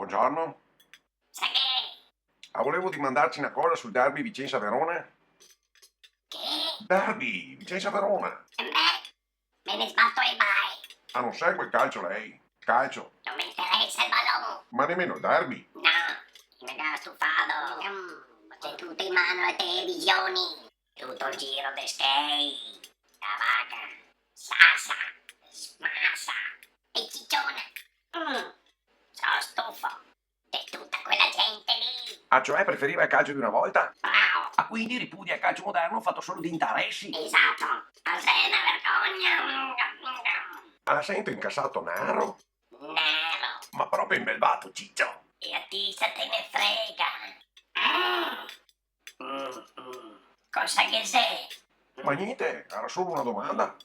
buongiorno. Sai che? Volevo dimandarci una cosa sul derby Vicenza-Verona. Che? Derby Vicenza-Verona. Me ne sbatto e vai. Ah, non segue il calcio lei? Calcio. Non mi interessa il ballo. Ma nemmeno il derby. No, mi ha stufato. C'è tutto in mano le televisioni. Tutto il giro di skate. La vaca. Sassa. Smassa. E ciccione. Sono stufo. C'è tutta quella gente lì. Ah, cioè preferiva il calcio di una volta? Bravo. Ah, quindi ripudia il calcio moderno fatto solo di interessi? Esatto. Ma sei una vergogna. La sento incassato nero? Nero. Ma proprio imbelvato, ciccio. E a ti se te ne frega. Cosa che sei? Ma niente, era solo una domanda.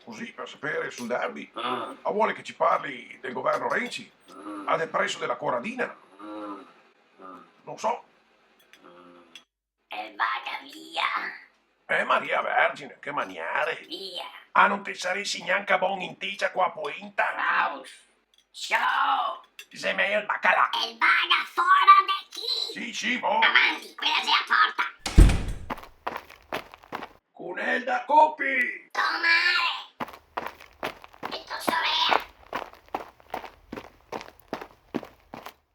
Così, per sapere sul derby. Ma vuole che ci parli del governo Renzi? Ha depresso della Corradina? Non so. E vaga via. Maria Vergine, che maniere. Via. Ah, non ti saresti neanche buon in ticcia qua a Pointa? Raus. Show. Sei meglio il baccalà. E vaga fuori da qui. Sì, boh. Avanti, quella c'è a porta. Cunelda Copi! Tomare.